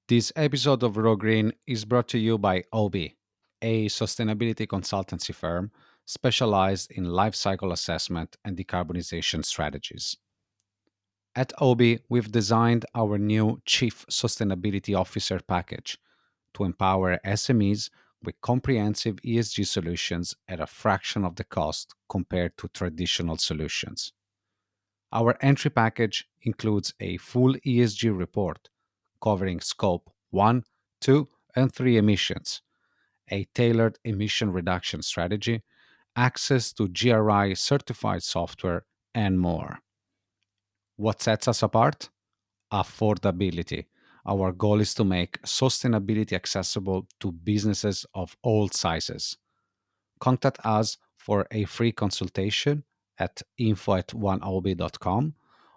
This episode of Raw Green is brought to you by OBI, a sustainability consultancy firm specialized in life cycle assessment and decarbonization strategies. At OBI, we've designed our new Chief Sustainability Officer package to empower SMEs with comprehensive ESG solutions at a fraction of the cost compared to traditional solutions. Our entry package includes a full ESG report covering scope 1, 2, and 3 emissions, a tailored emission reduction strategy, access to GRI certified software, and more. What sets us apart? Affordability. Our goal is to make sustainability accessible to businesses of all sizes. Contact us for a free consultation at info@oneob.com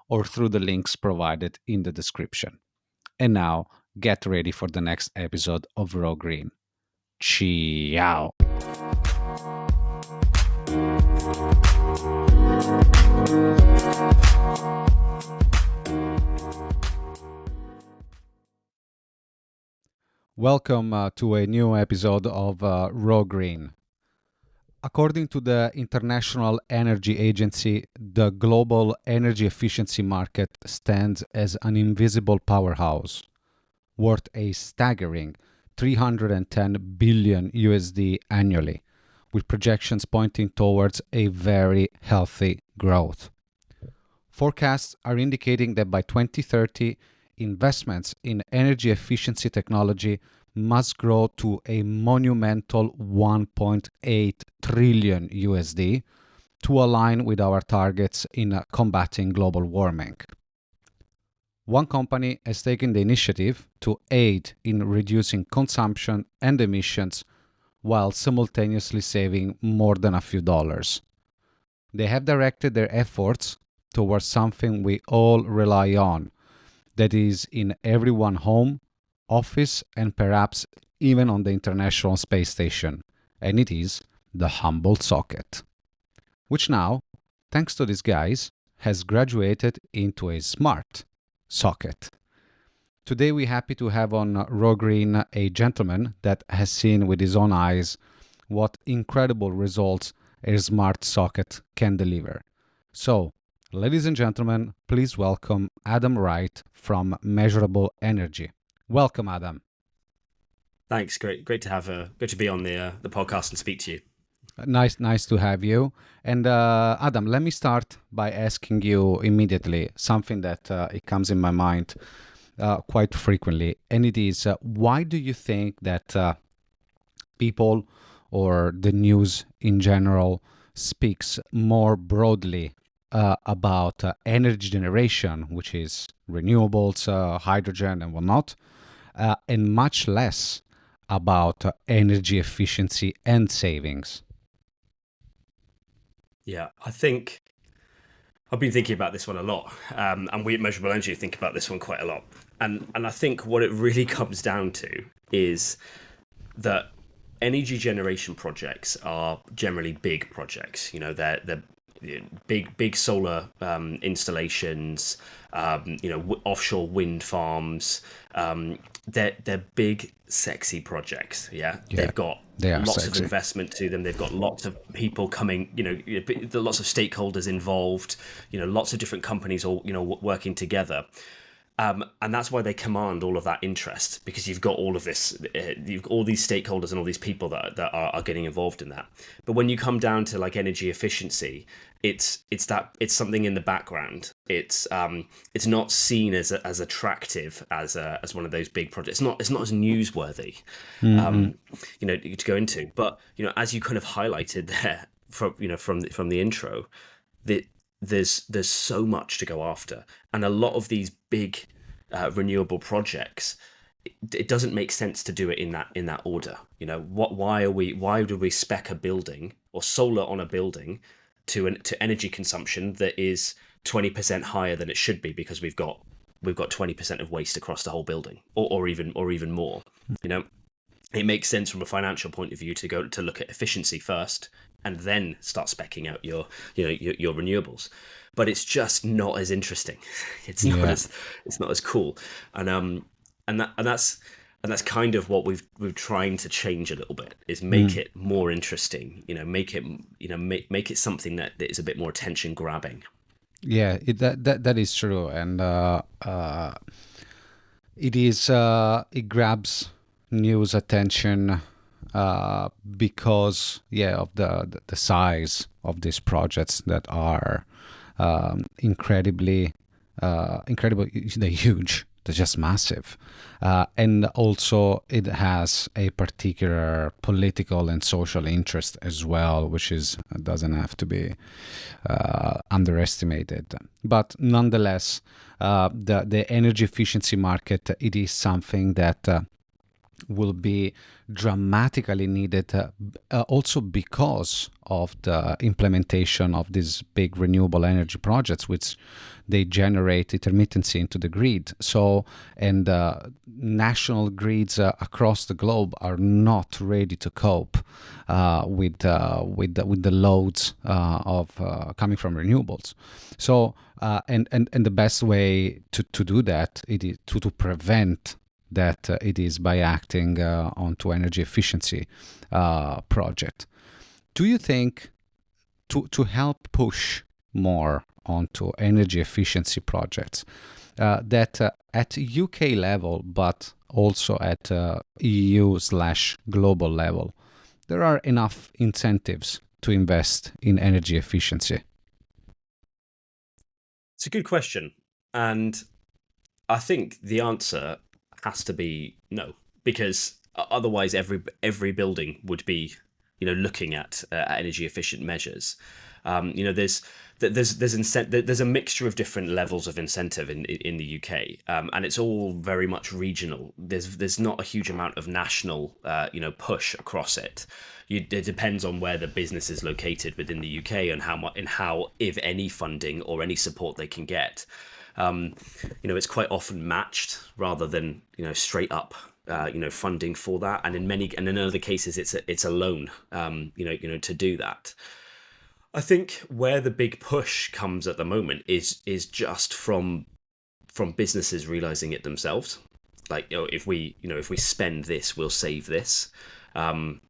or through the links provided in the description. And now, get ready for the next episode of Raw Green. Ciao! Welcome to a new episode of Raw Green. According to the International Energy Agency, the global energy efficiency market stands as an invisible powerhouse, worth a staggering 310 billion USD annually, with projections pointing towards a very healthy growth. Forecasts are indicating that by 2030, investments in energy efficiency technology must grow to a monumental 1.8 trillion USD to align with our targets in combating global warming. One company has taken the initiative to aid in reducing consumption and emissions while simultaneously saving more than a few dollars. They have directed their efforts towards something we all rely on, that is in everyone's home, office, and perhaps even on the International Space Station, and it is the humble socket, which now, thanks to these guys, has graduated into a smart socket. Today we're happy to have on Raw Green a gentleman that has seen with his own eyes what incredible results a smart socket can deliver. So, ladies and gentlemen, please welcome Adam Wright from Measurable Energy. Welcome, Adam. Thanks. Great to be on the podcast and speak to you. Nice to have you. And Adam, let me start by asking you immediately something that it comes in my mind quite frequently, and it is why do you think that people or the news in general speaks more broadly about energy generation, which is renewables, hydrogen, and whatnot, and much less about energy efficiency and savings? Yeah, I think I've been thinking about this one a lot, and we at Measurable Energy think about this one quite a lot. And I think what it really comes down to is that energy generation projects are generally big projects. You know, they're big solar installations, offshore wind farms. They're big, sexy projects. Yeah. They've got lots of investment to them. They've got lots of people coming. Lots of stakeholders involved. Lots of different companies all working together. And that's why they command all of that interest, because you've got all of this, you've got all these stakeholders and all these people that are getting involved in that. But when you come down to like energy efficiency, it's something in the background. It's not seen as attractive as one of those big projects. It's not as newsworthy, to go into. But as you kind of highlighted there from the intro, that there's so much to go after, and a lot of these big renewable projects, it doesn't make sense to do it in that order. Why do we spec a building or solar on a building to energy consumption that is 20% higher than it should be, because we've got 20% of waste across the whole building, or even more. It makes sense from a financial point of view to look at efficiency first and then start speccing out your renewables. But it's just not as interesting. It's not as cool. And and that's kind of what we're trying to change a little bit, is make Mm. it more interesting, make it something that is a bit more attention grabbing. Yeah, that is true, and it grabs news attention because of the size of these projects that are incredible. They're huge. They're just massive, and also it has a particular political and social interest as well, which is doesn't have to be underestimated. But nonetheless, the energy efficiency market, it is something that will be dramatically needed, also because of the implementation of these big renewable energy projects, which they generate intermittency into the grid. So, and national grids across the globe are not ready to cope with the loads of coming from renewables. So, and the best way to do that, it is to prevent that, it is by acting onto energy efficiency project. Do you think to help push more onto energy efficiency projects, that at UK level, but also at EU/global level, there are enough incentives to invest in energy efficiency? It's a good question, and I think the answer has to be no, because otherwise every building would be, looking at energy efficient measures. There's a mixture of different levels of incentive in the UK, and it's all very much regional. There's not a huge amount of national push across it. It depends on where the business is located within the UK and how, if any, funding or any support they can get. It's quite often matched rather than straight up funding for that, and in other cases it's a loan to do that. I think where the big push comes at the moment is just from businesses realizing it themselves, like, if we spend this, we'll save this. And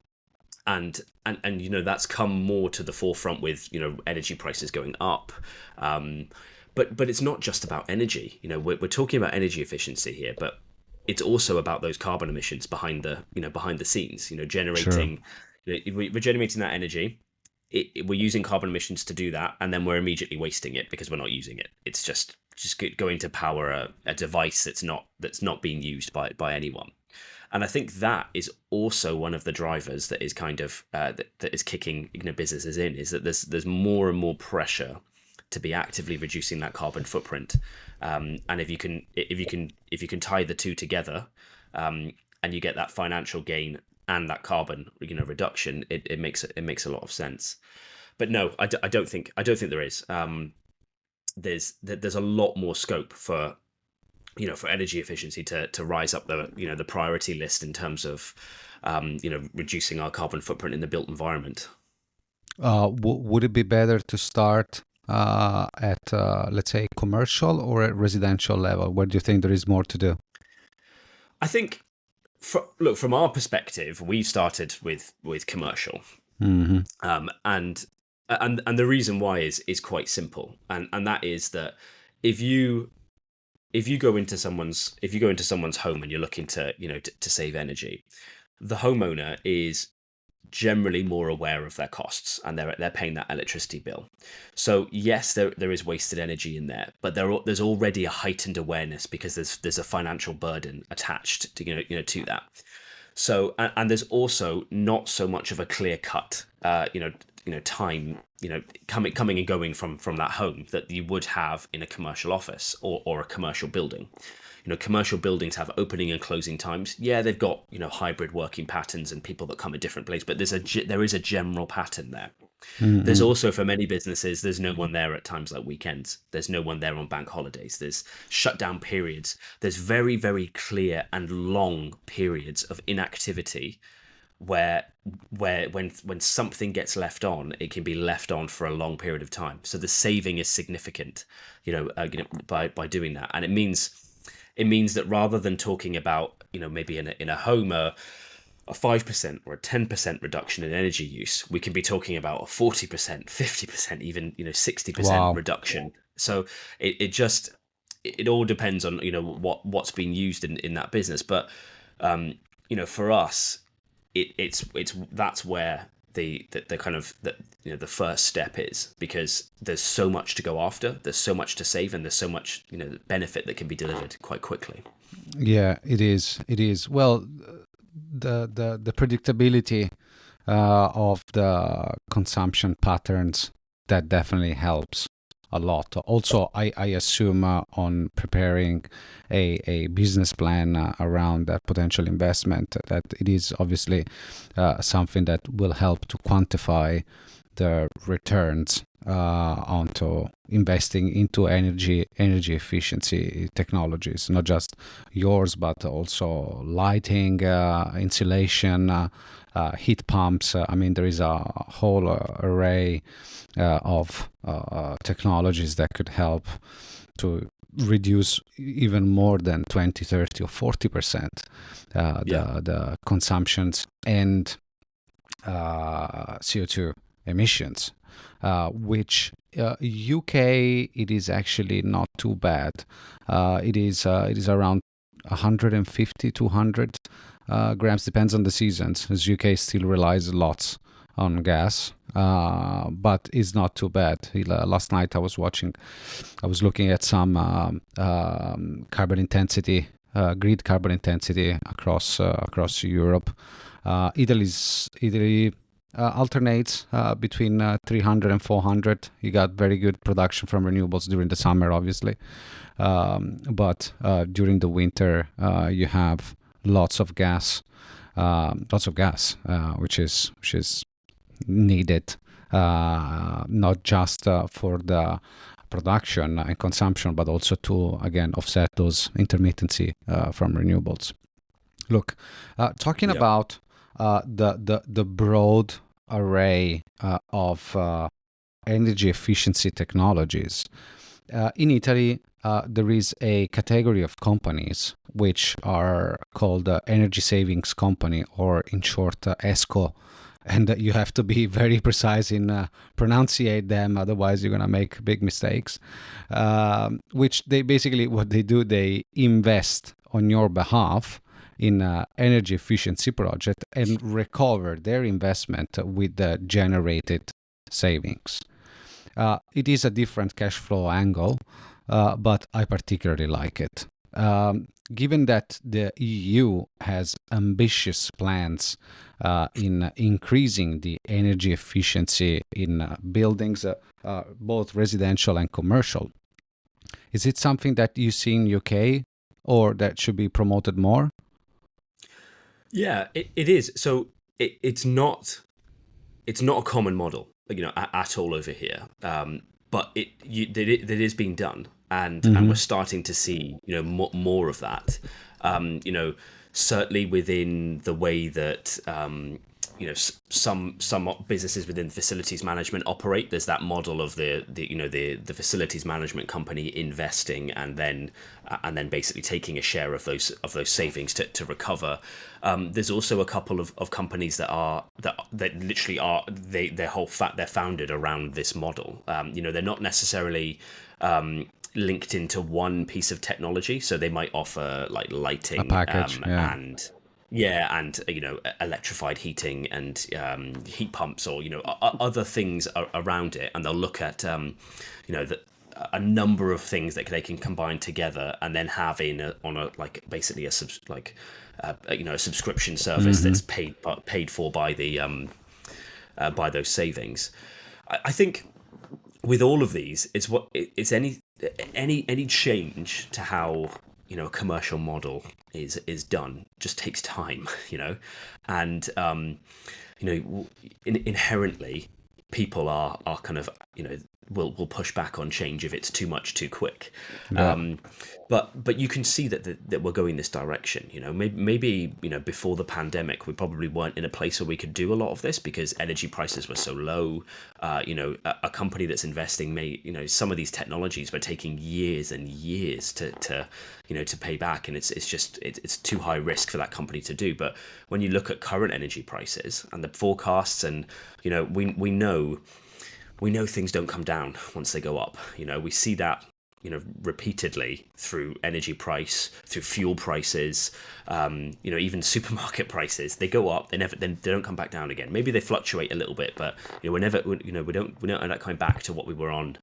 that's come more to the forefront with energy prices going up. But it's not just about energy. We're talking about energy efficiency here, but it's also about those carbon emissions behind the scenes. Generating. Sure. We're generating that energy. We're using carbon emissions to do that, and then we're immediately wasting it because we're not using it. It's just going to power a device that's not being used by anyone. And I think that is also one of the drivers that is kind of that is kicking businesses in, is that there's more and more pressure to be actively reducing that carbon footprint, and if you can tie the two together, and you get that financial gain and that carbon reduction, it makes a lot of sense. But no, I don't think there is. There's a lot more scope for energy efficiency to rise up the priority list in terms of reducing our carbon footprint in the built environment. Would it be better to start at, let's say, commercial or at residential level? Where do you think there is more to do? I think, from our perspective, we started with commercial, Mm-hmm. and the reason why is quite simple, and that is that if you go into someone's home and you're looking to to save energy, the homeowner is generally more aware of their costs, and they're paying that electricity bill. So yes, there is wasted energy in there, but there's already a heightened awareness because there's a financial burden attached to to that. So, and there's also not so much of a clear cut time coming and going from that home that you would have in a commercial office or a commercial building. Commercial buildings have opening and closing times. Yeah, they've got hybrid working patterns and people that come at different places, but there is a general pattern there. Mm-hmm. There's also, for many businesses, there's no one there at times like weekends. There's no one there on bank holidays. There's shutdown periods. There's very, very clear and long periods of inactivity where when something gets left on, it can be left on for a long period of time. So the saving is significant, by doing that, and it means it means that rather than talking about, maybe in a home, a 5% or a 10% reduction in energy use, we can be talking about a 40%, 50%, even 60% Wow. reduction. So it all depends on what's being used in that business. But for us, it's that's where the kind of the first step is, because there's so much to go after, there's so much to save, and there's so much benefit that can be delivered quite quickly. Yeah, it is. It is. Well, the predictability of the consumption patterns, that definitely helps a lot. Also, I assume on preparing a business plan around that potential investment, that it is obviously something that will help to quantify the returns onto investing into energy efficiency technologies, not just yours, but also lighting, insulation, heat pumps. I mean, there is a whole array of technologies that could help to reduce even more than 20, 30, or 40% the consumptions and CO2 emissions, which UK, it is actually not too bad. It is around 150, 200 grams, depends on the seasons, as UK still relies lots on gas, but it's not too bad. Last night I was looking at some carbon intensity, grid carbon intensity across Europe. Italy alternates between 300 and 400. You got very good production from renewables during the summer, obviously, but during the winter you have lots of gas, which is needed, not just for the production and consumption, but also to again offset those intermittency from renewables. Look, talking about the broad array of energy efficiency technologies. In Italy, there is a category of companies which are called energy savings company, or in short, ESCO. And you have to be very precise in pronunciate them, otherwise you're going to make big mistakes. Which they basically, what they do, they invest on your behalf in an energy efficiency project and recover their investment with the generated savings. It is a different cash flow angle, but I particularly like it. Given that the EU has ambitious plans in increasing the energy efficiency in buildings, both residential and commercial, is it something that you see in UK or that should be promoted more? Yeah, it is. So it's not a common model, at all over here. But it is being done, and we're starting to see more of that. Certainly within the way that some businesses within facilities management operate. There's that model of the facilities management company investing and then basically taking a share of those savings to recover. There's also a couple of companies that literally are they're founded around this model. They're not necessarily linked into one piece of technology, so they might offer like lighting, A package, and electrified heating and heat pumps, or other things around it, and they'll look at a number of things that they can combine together and then have basically a subscription service that's paid for by the by those savings. I think with all of these, it's any change to how a commercial model is done just takes time, and inherently people are kind of will push back on change if it's too much too quick. Yeah. But you can see that we're going this direction. Maybe before the pandemic we probably weren't in a place where we could do a lot of this because energy prices were so low. A company that's investing some of these technologies were taking years and years to pay back, and it's too high risk for that company to do. But when you look at current energy prices and the forecasts, and we know things don't come down once they go up. We see that repeatedly through energy price, through fuel prices, even supermarket prices. They go up, they don't come back down again. Maybe they fluctuate a little bit, but we don't end up coming back to what we were on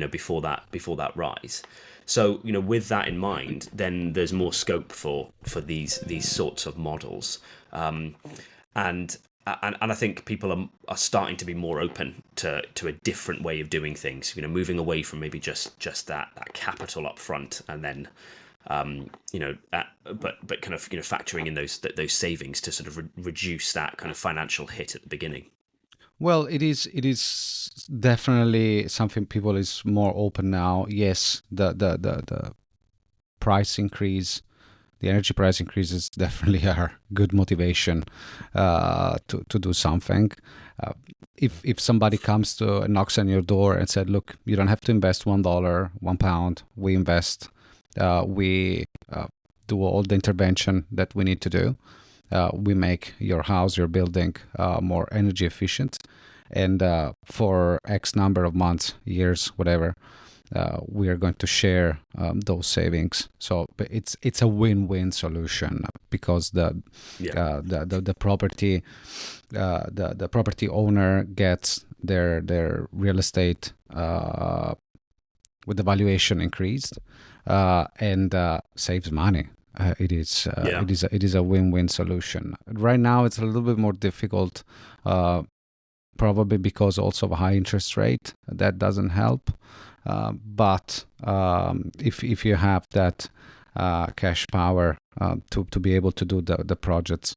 before that rise. So with that in mind, then there's more scope for these sorts of models, and I think people are starting to be more open to a different way of doing things. Moving away from maybe just that capital up front, and then but kind of factoring in those savings to sort of reduce that kind of financial hit at the beginning. Well, it is definitely something people is more open now. Yes, the price increase, the energy price increases definitely are good motivation to do something. If somebody comes to and knocks on your door and said, "Look, you don't have to invest $1, £1. We invest. We do all the intervention that we need to do. We make your house, your building more energy efficient, and for X number of months, years, whatever, we are going to share those savings." So it's a win-win solution because the property the property owner gets their real estate with the valuation increased and saves money. It is a win-win solution. Right now, it's a little bit more difficult, probably because also of a high interest rate that doesn't help. But if you have that cash power to be able to do the projects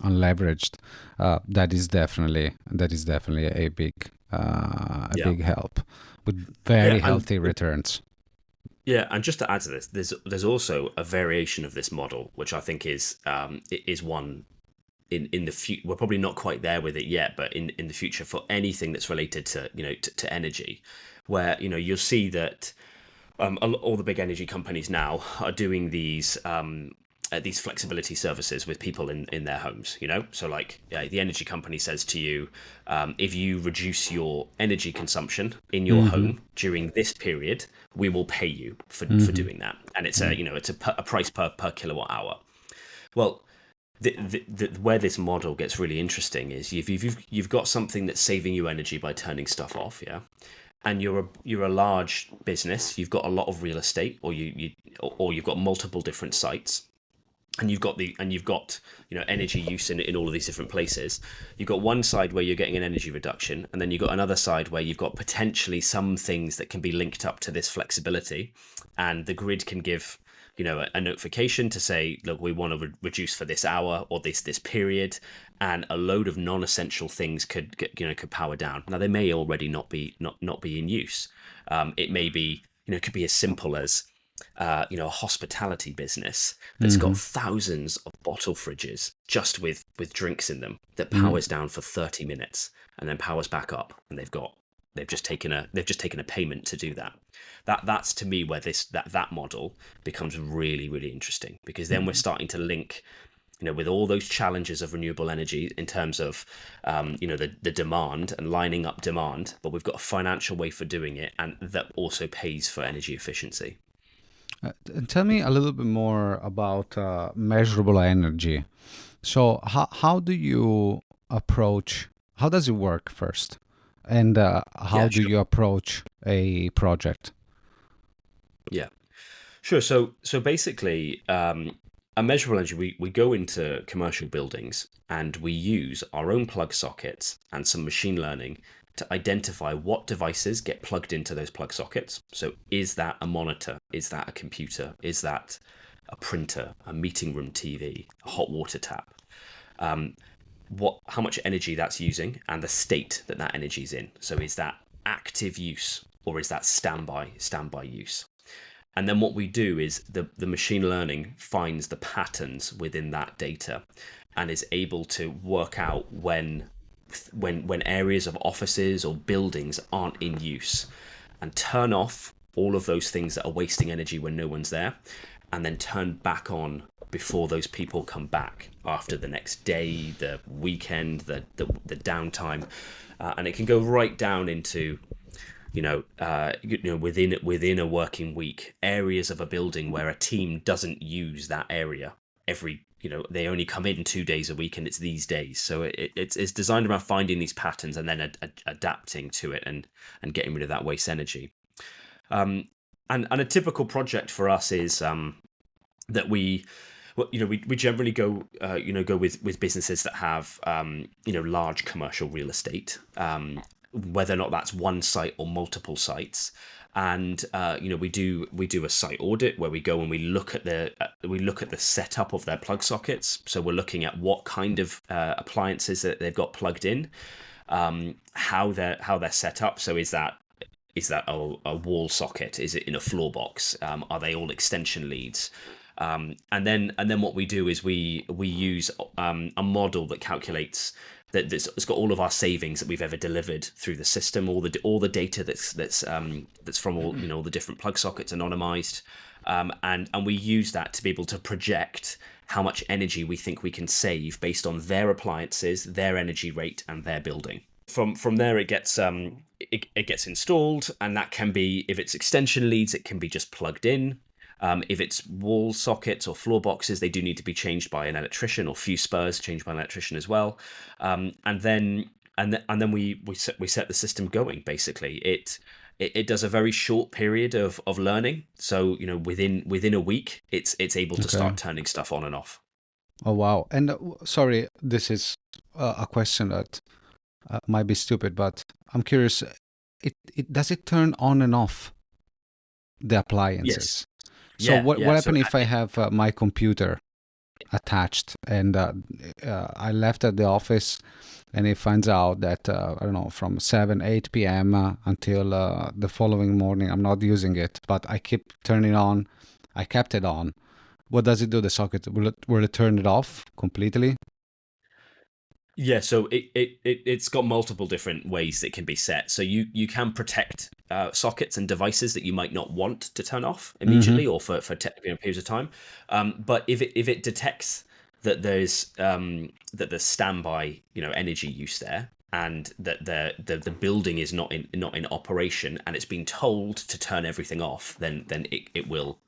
unleveraged, that is definitely a big big help with very healthy returns. Yeah, and just to add to this, there's also a variation of this model, which I think is one in the future. We're probably not quite there with it yet, but in the future, for anything that's related to to energy, where you'll see that all the big energy companies now are doing these flexibility services with people in their homes. So like the energy company says to you, if you reduce your energy consumption in your home during this period, we will pay you for doing that, and it's a price per kilowatt hour. Well, where this model gets really interesting is you've got something that's saving you energy by turning stuff off, and you're a large business, you've got a lot of real estate, or you've got multiple different sites, and you've got energy use in all of these different places. You've got one side where you're getting an energy reduction, and then you've got another side where you've got potentially some things that can be linked up to this flexibility, and the grid can give a notification to say, look, we want to reduce for this hour or this period, and a load of non-essential things could power down. Now, they may already not be in use. It may be it could be as simple as a hospitality business that's got thousands of bottle fridges just with drinks in them that powers down for 30 minutes and then powers back up, and they've just taken a payment to do that. That's to me where that model becomes really, really interesting, because then we're starting to link with all those challenges of renewable energy in terms of the demand and lining up demand, but we've got a financial way for doing it, and that also pays for energy efficiency. Tell me a little bit more about measurable energy. So how do you approach? How does it work first? And how do you approach a project? Yeah, sure. So basically, a measurable energy, we go into commercial buildings and we use our own plug sockets and some machine learning to identify what devices get plugged into those plug sockets. So is that a monitor? Is that a computer? Is that a printer, a meeting room TV, a hot water tap? How much energy that's using and the state that energy is in. So is that active use, or is that standby use? And then what we do is the machine learning finds the patterns within that data and is able to work out when areas of offices or buildings aren't in use, and turn off all of those things that are wasting energy when no one's there, and then turn back on before those people come back after the next day, the weekend, the downtime, and it can go right down into within a working week, areas of a building where a team doesn't use that area they only come in 2 days a week, and it's these days. So it's designed around finding these patterns and then adapting to it and getting rid of that waste energy. And a typical project for us is that we generally go with businesses that have large commercial real estate, whether or not that's one site or multiple sites. And we do a site audit where we go and we look at the setup of their plug sockets. So we're looking at what kind of appliances that they've got plugged in, how they're set up. So is that a wall socket? Is it in a floor box? Are they all extension leads? And then what we do is we use a model that calculates that it's got all of our savings that we've ever delivered through the system, all the data that's from all the different plug sockets anonymized, and we use that to be able to project how much energy we think we can save based on their appliances, their energy rate, and their building. From there, it gets installed, and that can be, if it's extension leads, it can be just plugged in. If it's wall sockets or floor boxes, they do need to be changed by an electrician, or fuse spurs changed by an electrician as well. And then we set the system going. Basically, it does a very short period of learning. So within a week, it's able to start turning stuff on and off. Oh wow! And sorry, this is a question that might be stupid, but I'm curious. Does it turn on and off the appliances? Yes. So what happens if I have my computer attached and I left at the office, and it finds out that, I don't know, from 8 p.m. Until the following morning, I'm not using it, but I keep turning on, I kept it on. What does it do, the socket? Will it turn it off completely? Yeah, so it's got multiple different ways it can be set. So you can protect sockets and devices that you might not want to turn off immediately, or for periods of time. But if it detects that there's standby energy use there, and that the building is not in operation, and it's been told to turn everything off, then it will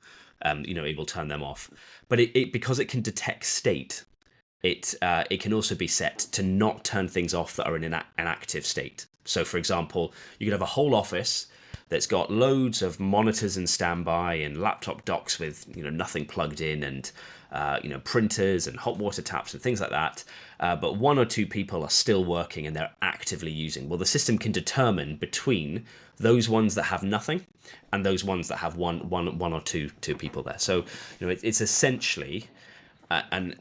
it will turn them off. But it because it can detect state. It can also be set to not turn things off that are in an active state. So, for example, you could have a whole office that's got loads of monitors and standby and laptop docks with nothing plugged in, and printers and hot water taps and things like that. But one or two people are still working and they're actively using. Well, the system can determine between those ones that have nothing and those ones that have one or two people there. So it's essentially an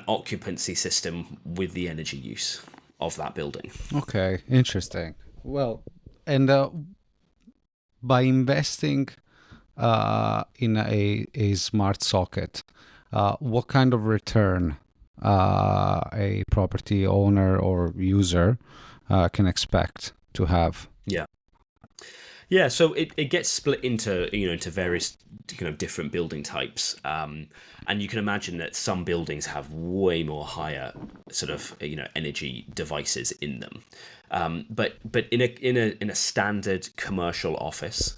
occupancy system with the energy use of that building. Okay, interesting. Well, and by investing in a smart socket, what kind of return a property owner or user can expect to have? Yeah, so it gets split into various different building types, and you can imagine that some buildings have way more higher sort of energy devices in them, but in a standard commercial office,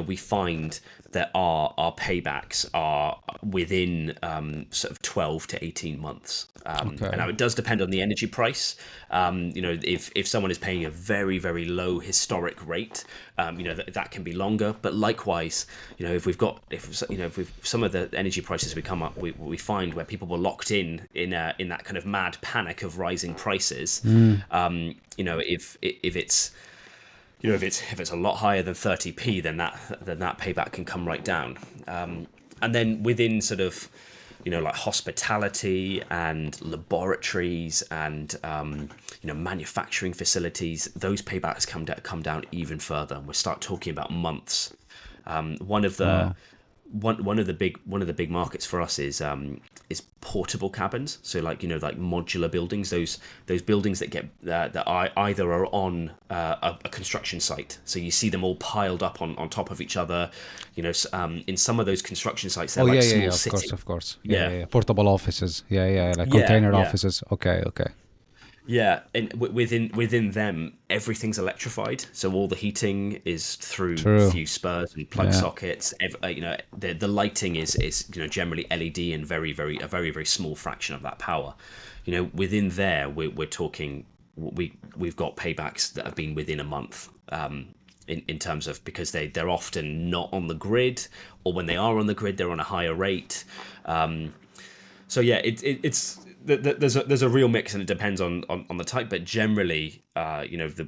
we find that our paybacks are within sort of 12 to 18 months. And now it does depend on the energy price. If someone is paying a very, very low historic rate, that can be longer. But likewise, if some of the energy prices we find where people were locked in that kind of mad panic of rising prices, if it's a lot higher than 30p, then that payback can come right down. And then within sort of like hospitality and laboratories and manufacturing facilities, those paybacks come down even further, and we start talking about months. One of the Wow. one of the big markets for us is portable cabins. So like like modular buildings, those buildings that get either are on a construction site. So you see them all piled up on top of each other. In some of those construction sites, they're Oh like yeah, yeah, small yeah. Of cities. course, of course. Yeah, Yeah, yeah, yeah. Portable offices. Yeah, yeah, like yeah, container yeah. offices. Okay, okay. Yeah, and within them, everything's electrified. So all the heating is through True. fuse spurs and plug Yeah. sockets. The lighting is generally LED and a very small fraction of that power. Within there, we're talking we've got paybacks that have been within a month. In terms of, because they're often not on the grid, or when they are on the grid, they're on a higher rate. So yeah, it's there's a real mix, and it depends on the type, but generally,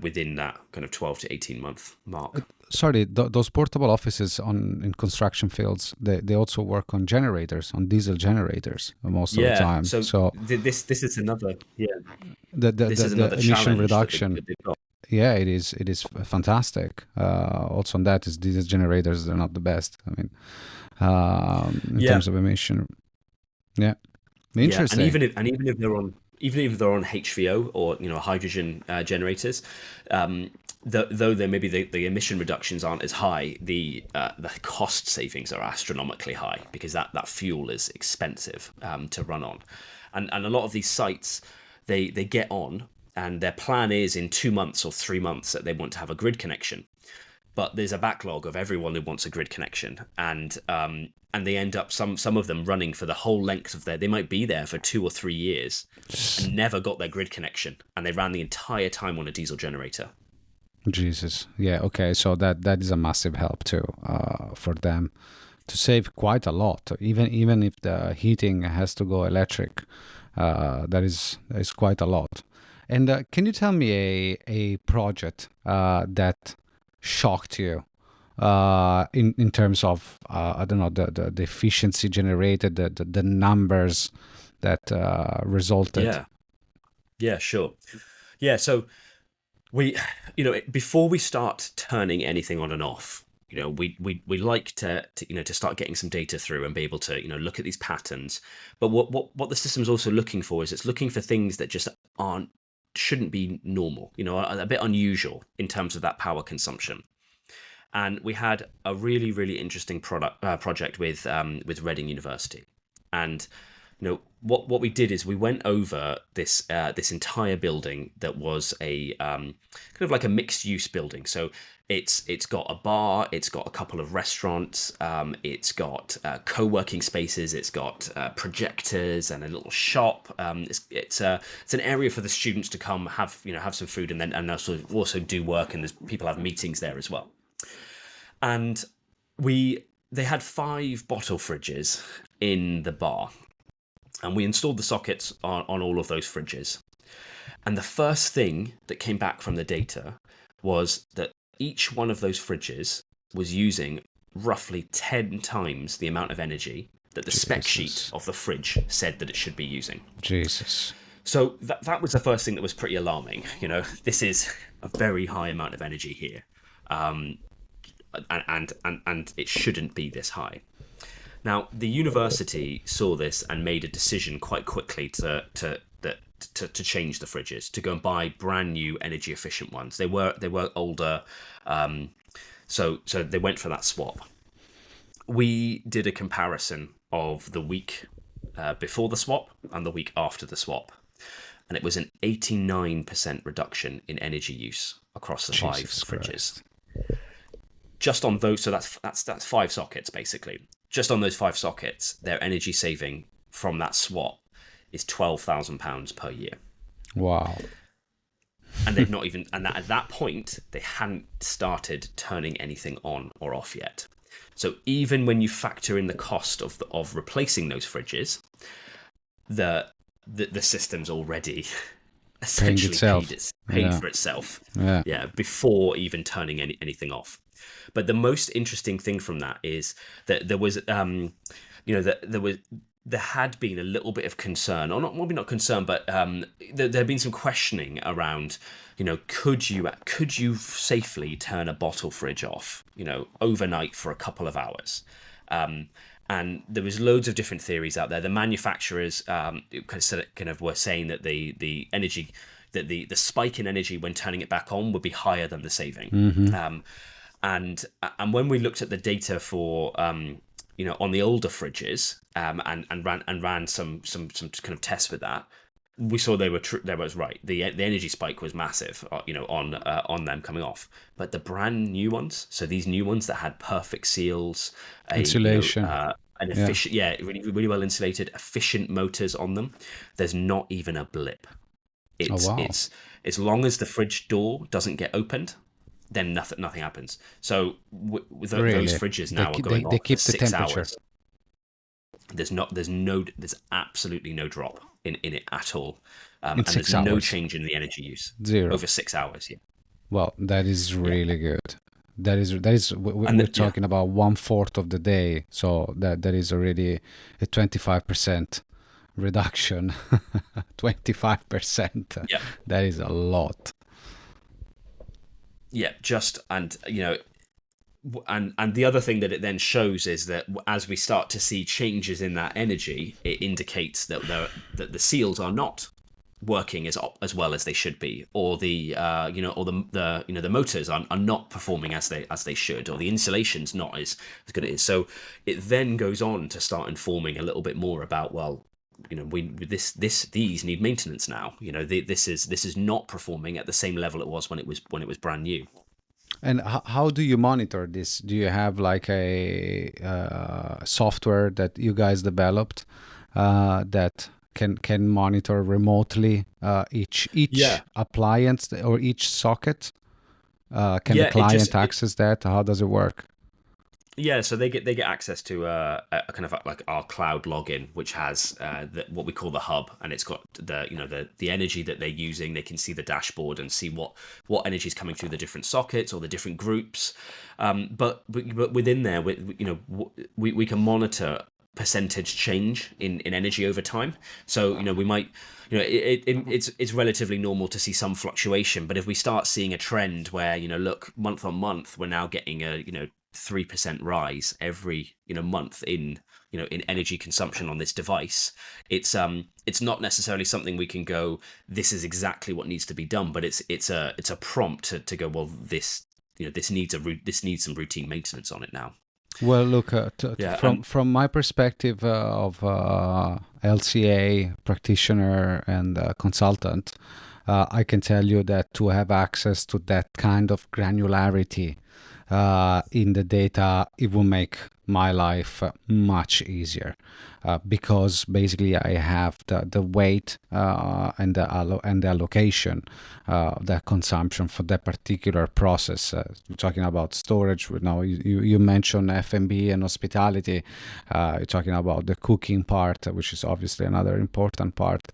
within that kind of 12 to 18 month mark. Sorry, those portable offices in construction fields, they also work on generators, on diesel generators most of the Yeah. time. So So this is another this is the another emission challenge that reduction, they've got. yeah, it is fantastic. Also on that is diesel generators, they're not the best. I mean, in Yeah. terms of emission. Yeah. Yeah, and Interesting. even if they're on HVO or hydrogen generators, though there maybe the emission reductions aren't as high, the cost savings are astronomically high, because that fuel is expensive to run on, and a lot of these sites, they get on, and their plan is in 2 months or 3 months that they want to have a grid connection, but there's a backlog of everyone who wants a grid connection, and they end up, some of them running for the whole length of they might be there for 2 or 3 years and never got their grid connection, and they ran the entire time on a diesel generator. Jesus. Yeah. Okay. So that is a massive help too, for them to save quite a lot. Even if the heating has to go electric, that is quite a lot. And can you tell me a project that shocked you, in terms of, I don't know, the efficiency generated, the numbers that resulted? Yeah, yeah, sure. Yeah, so we, before we start turning anything on and off, we like to start getting some data through and be able to look at these patterns. But what the system's also looking for is, it's looking for things that just shouldn't be normal, are a bit unusual in terms of that power consumption. And we had a really, really interesting project with Reading University. And what we did is we went over this entire building that was a kind of like a mixed use building. So it's got a bar, it's got a couple of restaurants, it's got co-working spaces, it's got projectors and a little shop. It's an area for the students to come have some food, and also do work, and there's people have meetings there as well. And they had 5 bottle fridges in the bar, and we installed the sockets on all of those fridges. And the first thing that came back from the data was that each one of those fridges was using roughly 10 times the amount of energy that the spec sheet of the fridge said that it should be using. Jesus. So that was the first thing that was pretty alarming. This is a very high amount of energy here. And it shouldn't be this high. Now, the university saw this and made a decision quite quickly to change the fridges, to go and buy brand new energy efficient ones. They were older, so they went for that swap. We did a comparison of the week before the swap and the week after the swap, and it was an 89% reduction in energy use across the 5 Jesus fridges. Christ. Just on those, so that's 5 sockets basically. Just on those 5 sockets, their energy saving from that swap is £12,000 per year. Wow. And they've not even, and at that point, they hadn't started turning anything on or off yet. So even when you factor in the cost of replacing those fridges, the system's already essentially paid for itself. Yeah, before even turning anything off. But the most interesting thing from that is that there was there had been a little bit of concern, or not, maybe not concern, but there had been some questioning around, could you safely turn a bottle fridge off, overnight for a couple of hours? And there was loads of different theories out there. The manufacturers kind of were saying that the energy, that the spike in energy when turning it back on would be higher than the saving. And when we looked at the data for on the older fridges, and ran some kind of tests with that, we saw they were true. That was right. The energy spike was massive, on them coming off. But the brand new ones, so these new ones that had perfect seals, Insulation. an efficient, really, really well insulated, efficient motors on them. There's not even a blip. It's as long as the fridge door doesn't get opened, then nothing happens. So with those fridges now are going off for 6 hours. There's absolutely no drop in it at all, and there's no change in the energy use. Zero over 6 hours. Yeah. Well, that is really good. That is we're talking about 1/4 of the day, so that is already a 25% reduction. 25%. Yeah, that is a lot. Yeah, and the other thing that it then shows is that as we start to see changes in that energy, it indicates that the seals are not working as well as they should be, or the motors are not performing as they should, or the insulation's not as good as it is. So it then goes on to start informing a little bit more about, well, these need maintenance now. This is not performing at the same level it was when it was brand new. And how do you monitor this? Do you have like a software that you guys developed that can monitor remotely each appliance or each socket? Can the client access that? How does it work? Yeah, so they get access to a kind of like our cloud login, which has what we call the hub, and it's got the energy that they're using. They can see the dashboard and see what energy is coming through the different sockets or the different groups. But within there, we can monitor percentage change in energy over time. So we might, it's relatively normal to see some fluctuation, but if we start seeing a trend where look, month on month, we're now getting a 3% rise every month in energy consumption on this device, it's not necessarily something we can go, this is exactly what needs to be done, but it's a prompt to go, well, this needs some routine maintenance on it now. Well, look, from my perspective of LCA practitioner and consultant, I can tell you that to have access to that kind of granularity in the data, it will make my life much easier, because basically I have the weight and the allocation, the consumption for that particular process. We're talking about storage. Now you mentioned F&B and hospitality. You're talking about the cooking part, which is obviously another important part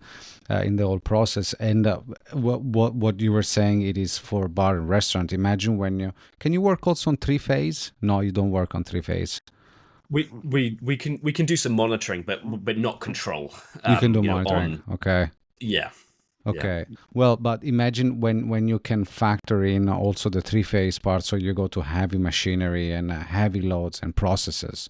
in the whole process. And what you were saying, it is for bar and restaurant. Imagine can you work also on 3-phase? No, you don't work on 3-phase. We can do some monitoring, but not control. You can do monitoring. Okay. Yeah. Okay. Yeah. Well, but imagine when you can factor in also the 3-phase part, so you go to heavy machinery and heavy loads and processes.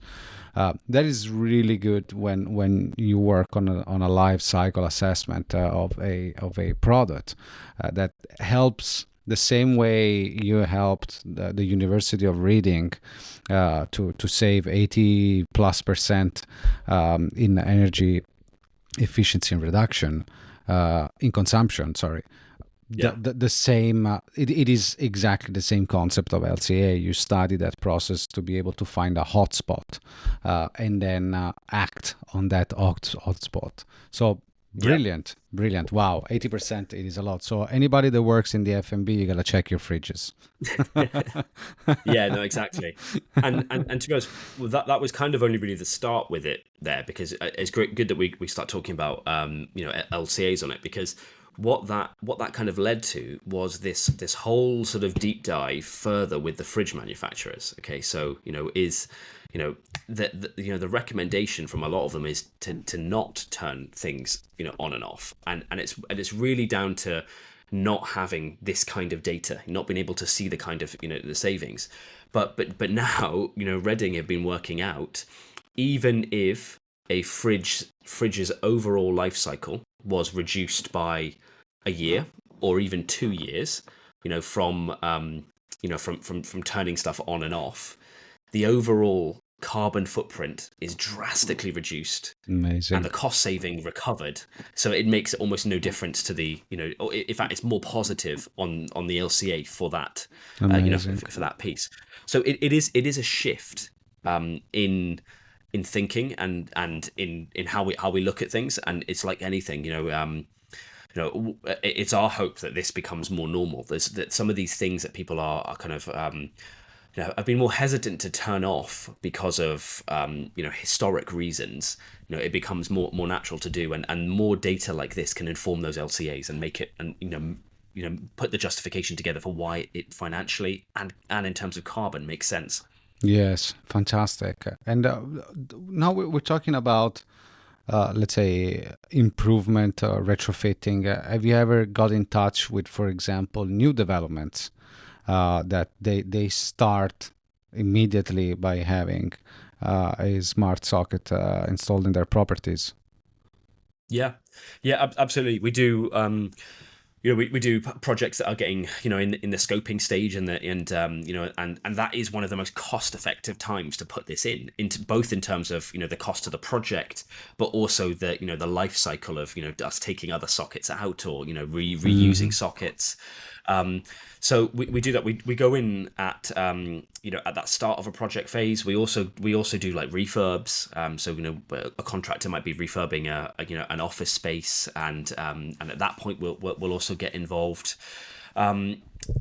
That is really good when you work on a life cycle assessment of a product that helps. The same way you helped the University of Reading to save 80+% in energy efficiency and reduction in consumption. Sorry. Yeah. The same. It is exactly the same concept of LCA. You study that process to be able to find a hotspot and then act on that hotspot. So. Brilliant. Wow, 80%, it is a lot. So anybody that works in the F&B, you gotta check your fridges. Yeah, no, exactly. And to be honest, well, that was kind of only really the start with it there, because it's good that we start talking about LCAs on it, because what that kind of led to was this whole sort of deep dive further with the fridge manufacturers. Okay, so the recommendation from a lot of them is to not turn things on and off, and it's really down to not having this kind of data, not being able to see the kind of the savings. But now Reading have been working out, even if a fridge's overall life cycle was reduced by a year or even 2 years, from turning stuff on and off, the overall carbon footprint is drastically reduced, and Amazing. the cost saving recovered. So it makes almost no difference to or in fact, it's more positive on the LCA for that, Amazing. for that piece. So it is a shift in thinking and in how we look at things, and it's like anything, it's our hope that this becomes more normal. That some of these things that people are kind of have been more hesitant to turn off because of historic reasons. It becomes more natural to do, and more data like this can inform those LCAs and make it, and put the justification together for why it financially and in terms of carbon makes sense. Yes, fantastic. And now we're talking about, let's say, improvement or retrofitting. Have you ever got in touch with, for example, new developments that they start immediately by having a smart socket installed in their properties? Yeah, yeah, absolutely. We do. We do projects that are getting in the scoping stage, and that is one of the most cost effective times to put this into both in terms of the cost of the project, but also the life cycle of us taking other sockets out, or reusing sockets. So we do that. We go in at at that start of a project phase. We also do like refurbs. So a contractor might be refurbing an office space, and at that point we'll also get involved.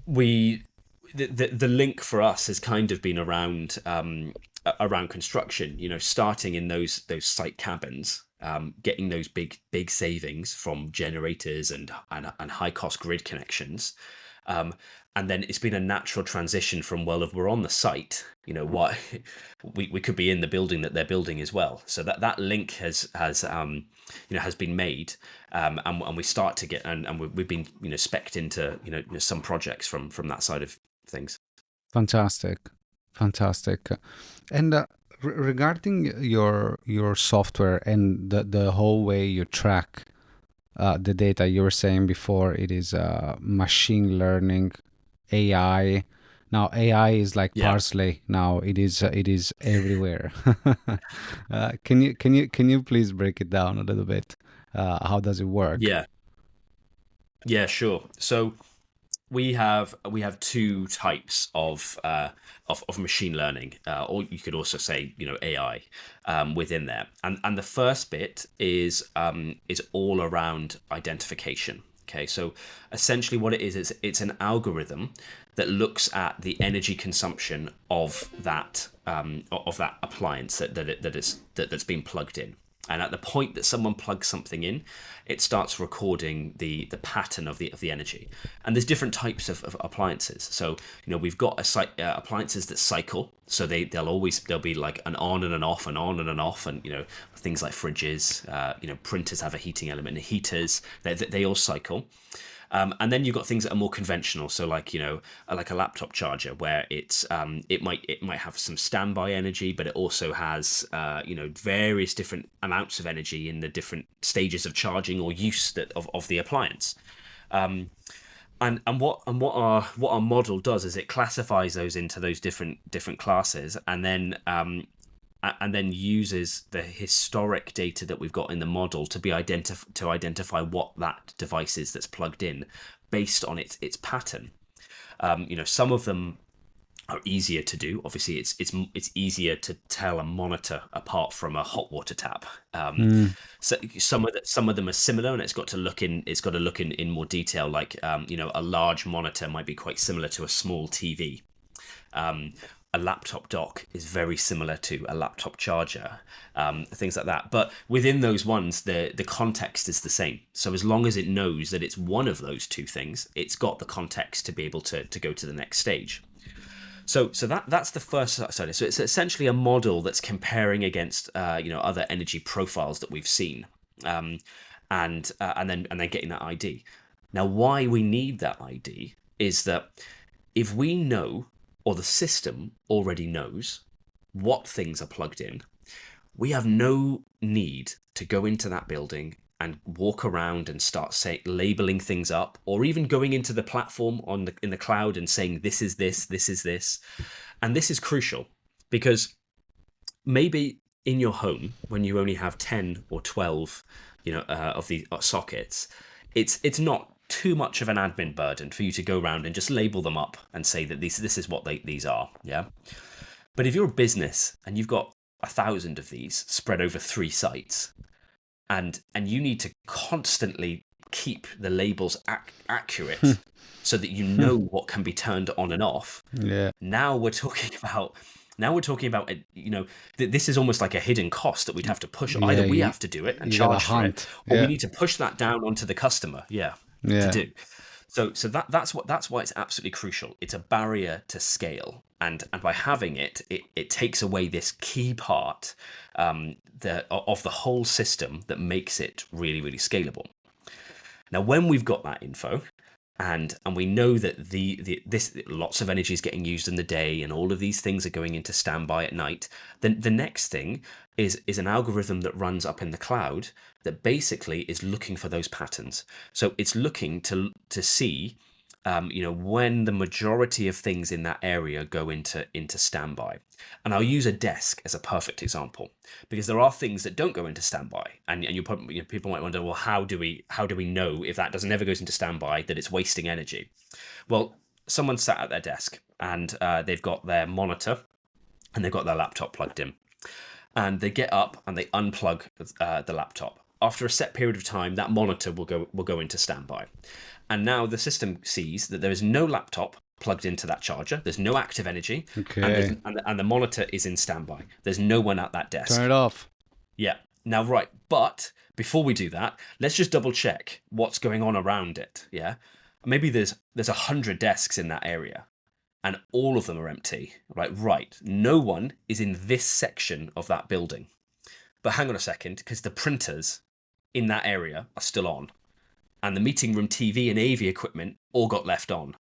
We the link for us has kind of been around construction. Starting in those site cabins. Getting those big savings from generators and high cost grid connections, and then it's been a natural transition from, well, if we're on the site, what we could be in the building that they're building as well. So that link has been made, and we start to get, and we've been specced into some projects from that side of things. Fantastic, fantastic. And regarding your software and the whole way you track the data, you were saying before it is machine learning, AI. Now AI is like Yeah. parsley. Now it is everywhere. Can you please break it down a little bit? How does it work? Yeah. Yeah, sure. So we have two types of machine learning, or you could also say AI, within there. And the first bit is all around identification. Okay, so essentially what it is it's an algorithm that looks at the energy consumption of that appliance that's been plugged in. And at the point that someone plugs something in, it starts recording the pattern of the energy. And there's different types of appliances. So we've got appliances that cycle. So they'll be like an on and an off, and on and an off, and things like fridges. Printers have a heating element. And heaters, they all cycle. And then you've got things that are more conventional, so like like a laptop charger, where it might have some standby energy, but it also has various different amounts of energy in the different stages of charging or use of the appliance. And what our model does is it classifies those into those different classes, and then uses the historic data that we've got in the model to identify what that device is that's plugged in based on its pattern. Some of them are easier to do. Obviously, it's easier to tell a monitor apart from a hot water tap. So some of them are similar, and it's got to look in more detail. Like a large monitor might be quite similar to a small TV. a laptop dock is very similar to a laptop charger, things like that. But within those ones, the context is the same. So as long as it knows that it's one of those two things, it's got the context to be able to go to the next stage. So that's the first study. So it's essentially a model that's comparing against other energy profiles that we've seen, and then getting that ID. Now, why we need that ID is that if we know, or the system already knows, what things are plugged in, we have no need to go into that building and walk around and start labeling things up, or even going into the platform in the cloud and saying this is this, this is this. And this is crucial because maybe in your home, when you only have 10 or 12 of the sockets, it's not too much of an admin burden for you to go around and just label them up and say that this is what these are. Yeah. But if you're a business and you've got 1,000 of these spread over 3 sites, and you need to constantly keep the labels accurate so that you know what can be turned on and off. Yeah. Now we're talking about this is almost like a hidden cost that we'd have to push. Either we have to do it and charge for it, or we need to push that down onto the customer. To do. So that's why it's absolutely crucial. It's a barrier to scale, and by having it takes away this key part of the whole system that makes it really, really scalable. Now, when we've got that info, and we know that this lots of energy is getting used in the day, and all of these things are going into standby at night, then the next thing is an algorithm that runs up in the cloud that basically is looking for those patterns. So it's looking to see when the majority of things in that area go into standby. And I'll use a desk as a perfect example, because there are things that don't go into standby, and people might wonder, well, how do we know if that never goes into standby that it's wasting energy? Well, someone sat at their desk and they've got their monitor and they've got their laptop plugged in, and they get up and they unplug the laptop. After a set period of time, that monitor will go into standby. And now the system sees that there is no laptop plugged into that charger. There's no active energy. Okay. And the monitor is in standby. There's no one at that desk. Turn it off. Yeah. Now, right. But before we do that, let's just double check what's going on around it. Yeah. Maybe there's 100 desks in that area, and all of them are empty. Right. No one is in this section of that building. But hang on a second, because the printers in that area are still on, and the meeting room TV and AV equipment all got left on,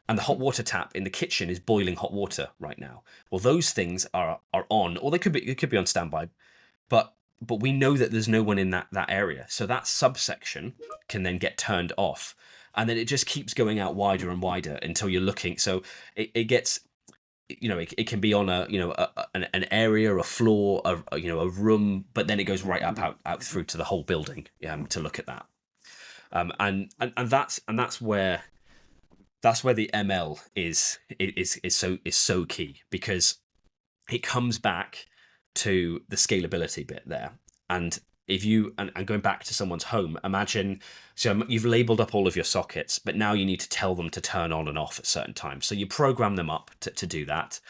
and the hot water tap in the kitchen is boiling hot water right now. Well, those things are on, or they could be on standby, but we know that there's no one in that area, so that subsection can then get turned off, and then it just keeps going out wider and wider until you're looking. So it gets, it can be on an area, a floor, a room, but then it goes right out through to the whole building to look at that. And that's where the ML is so key, because it comes back to the scalability bit there. And if you and going back to someone's home, imagine, so you've labeled up all of your sockets, but now you need to tell them to turn on and off at certain times. So you program them up to do that.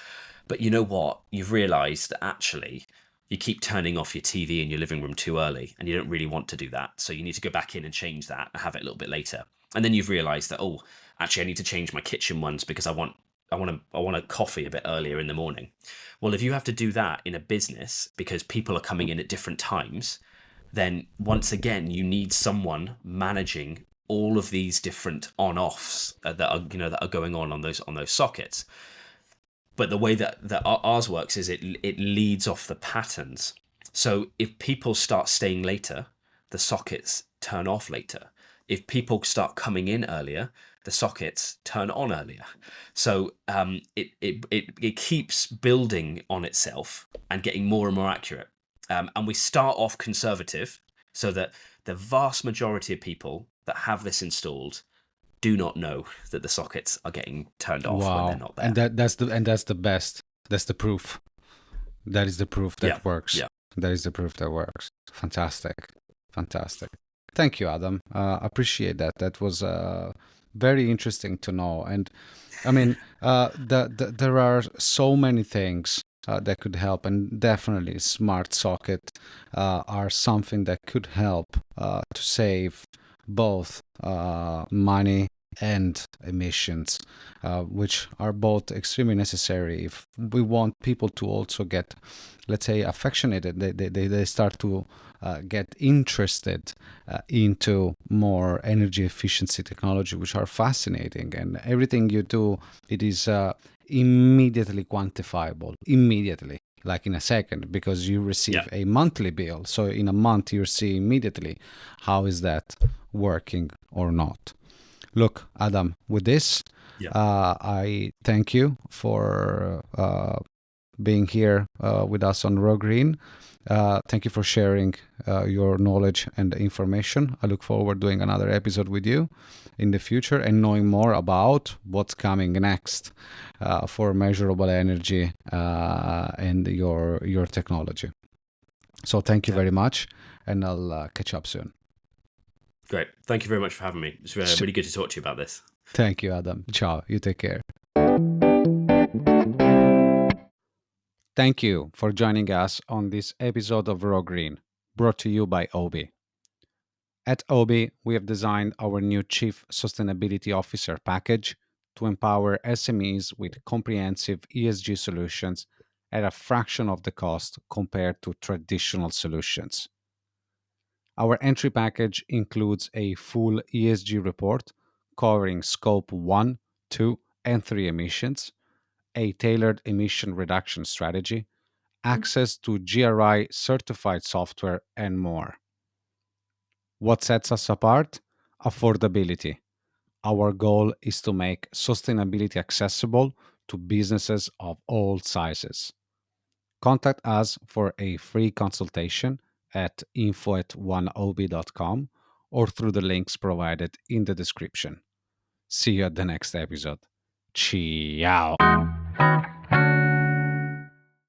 But you know what? You've realized that actually you keep turning off your TV in your living room too early, and you don't really want to do that. So you need to go back in and change that and have it a little bit later. And then you've realized that, oh, actually I need to change my kitchen ones because I want a coffee a bit earlier in the morning. Well, if you have to do that in a business because people are coming in at different times, then once again you need someone managing all of these different on-offs that are going on those sockets. But the way that ours works is it leads off the patterns. So if people start staying later, the sockets turn off later. If people start coming in earlier, the sockets turn on earlier. So it keeps building on itself and getting more and more accurate. And we start off conservative, so that the vast majority of people that have this installed do not know that the sockets are getting turned off when they're not there. And that's the best. That's the proof. That is the proof that works. Yeah. That is the proof that works. Fantastic. Thank you, Adam. Appreciate that. That was Very interesting to know. And I mean, there are so many things that could help, and definitely smart socket are something that could help to save both money and emissions, which are both extremely necessary if we want people to also get, let's say, affectionated. They start to get interested into more energy efficiency technology, which are fascinating. And everything you do, it is immediately quantifiable, immediately, like in a second, because you receive Yeah, a monthly bill. So in a month, you see immediately how is that working or not. Look, Adam, with this, yeah, I thank you for being here with us on Raw Green. Thank you for sharing your knowledge and information. I look forward doing another episode with you in the future and knowing more about what's coming next for measurable energy and your technology. So thank you yeah. very much, and I'll catch up soon. Great. Thank you very much for having me. It's really good to talk to you about this. Thank you, Adam. Ciao. You take care. Thank you for joining us on this episode of Raw Green, brought to you by Obi. At Obi, we have designed our new Chief Sustainability Officer package to empower SMEs with comprehensive ESG solutions at a fraction of the cost compared to traditional solutions. Our entry package includes a full ESG report covering Scope 1, 2, and 3 emissions, a tailored emission reduction strategy, access to GRI certified software, and more. What sets us apart? Affordability. Our goal is to make sustainability accessible to businesses of all sizes. Contact us for a free consultation at info@oneob.com or through the links provided in the description. See you at the next episode. Ciao.